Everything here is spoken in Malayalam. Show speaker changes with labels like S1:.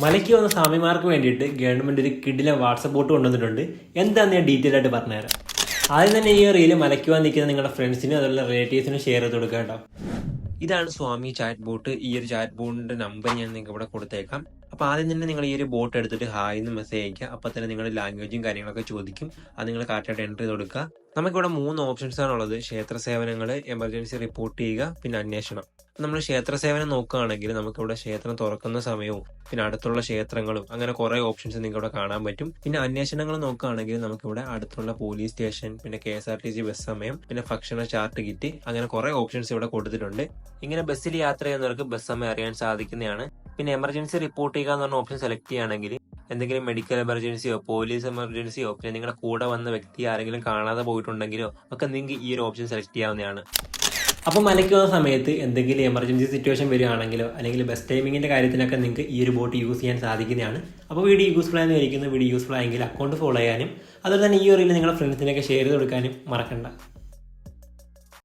S1: മലയ്ക്ക് വന്ന സ്വാമിമാർക്ക് വേണ്ടിയിട്ട് ഗവൺമെന്റ് ഒരു കിടിലൻ വാട്സപ്പ് ബോട്ട് കൊണ്ടുവന്നിട്ടുണ്ട്. എന്താണെന്ന് ഞാൻ ഡീറ്റെയിൽ ആയിട്ട് പറഞ്ഞുതരാം. ആദ്യം തന്നെ ഈ റീല് മലയ്ക്ക് വന്ന് നിൽക്കുന്ന നിങ്ങളുടെ ഫ്രണ്ട്സിനും അതുപോലെ റിലേറ്റീവ്സിനും ഷെയർ ചെയ്ത് കൊടുക്കുക കേട്ടോ. ഇതാണ് സ്വാമി ചാറ്റ് ബോട്ട്. ഈ ഒരു ചാറ്റ് ബോട്ടിന്റെ നമ്പർ ഞാൻ നിങ്ങൾക്ക് ഇവിടെ കൊടുത്തേക്കാം. അപ്പോൾ ആദ്യം തന്നെ നിങ്ങൾ ഈ ഒരു ബോട്ട് എടുത്തിട്ട് ഹായ് എന്ന് മെസ്സേജ് അയക്കുക. അപ്പോൾ തന്നെ നിങ്ങളുടെ ലാംഗ്വേജും കാര്യങ്ങളൊക്കെ ചോദിക്കും. അത് നിങ്ങൾ കറക്റ്റായിട്ട് എൻ്റർ ചെയ്ത് കൊടുക്കുക. നമുക്കിവിടെ 3 ഓപ്ഷൻസ് ആണുള്ളത്: ക്ഷേത്ര സേവനങ്ങൾ, എമർജൻസി റിപ്പോർട്ട് ചെയ്യുക, പിന്നെ അന്വേഷണം. നമ്മൾ ക്ഷേത്ര സേവനം നോക്കുകയാണെങ്കിൽ നമുക്കിവിടെ ക്ഷേത്രം തുറക്കുന്ന സമയവും പിന്നെ അടുത്തുള്ള ക്ഷേത്രങ്ങളും അങ്ങനെ കുറേ ഓപ്ഷൻസ് നിങ്ങൾക്ക് ഇവിടെ കാണാൻ പറ്റും. പിന്നെ അന്വേഷണങ്ങൾ നോക്കുകയാണെങ്കിൽ നമുക്കിവിടെ അടുത്തുള്ള പോലീസ് സ്റ്റേഷൻ, പിന്നെ KSRTC ബസ് സമയം, പിന്നെ ഭക്ഷണ ചാർട്ട് കിറ്റ്, അങ്ങനെ കുറേ ഓപ്ഷൻസ് ഇവിടെ കൊടുത്തിട്ടുണ്ട്. ഇങ്ങനെ ബസ്സിൽ യാത്ര ചെയ്യുന്നവർക്ക് ബസ് സമയം അറിയാൻ സാധിക്കുന്നതാണ്. പിന്നെ എമർജൻസി റിപ്പോർട്ട് ചെയ്യുക എന്ന് പറഞ്ഞ ഓപ്ഷൻ സെലക്ട് ചെയ്യുകയാണെങ്കിൽ എന്തെങ്കിലും മെഡിക്കൽ എമർജൻസിയോ പോലീസ് എമർജൻസിയോ പിന്നെ നിങ്ങളുടെ കൂടെ വന്ന വ്യക്തി ആരെങ്കിലും കാണാതെ പോയിട്ടുണ്ടെങ്കിലോ ഒക്കെ നിങ്ങൾക്ക് ഈ ഒരു ഓപ്ഷൻ സെലക്ട് ചെയ്യാവുന്നതാണ്. അപ്പോൾ മലയ്ക്ക് വന്ന സമയത്ത് എന്തെങ്കിലും എമർജൻസി സിറ്റുവേഷൻ വരികയാണെങ്കിലോ അല്ലെങ്കിൽ ബസ് ടൈമിങ്ങിൻ്റെ കാര്യത്തിനൊക്കെ നിങ്ങൾക്ക് ഈ ഒരു ബോട്ട് യൂസ് ചെയ്യാൻ സാധിക്കുന്നതാണ്. അപ്പോൾ വീഡിയോ യൂസ്ഫുൾ ആയെന്ന് വിചാരിക്കുന്നു. വീഡിയോ യൂസ്ഫുൾ ആയെങ്കിൽ അക്കൗണ്ട് ഫോളോ ചെയ്യാനും അതുപോലെ തന്നെ ഈ ഒരു നിങ്ങളുടെ ഫ്രണ്ട്സിനൊക്കെ ഷെയർ ചെയ്ത് കൊടുക്കാനും മറക്കണ്ട.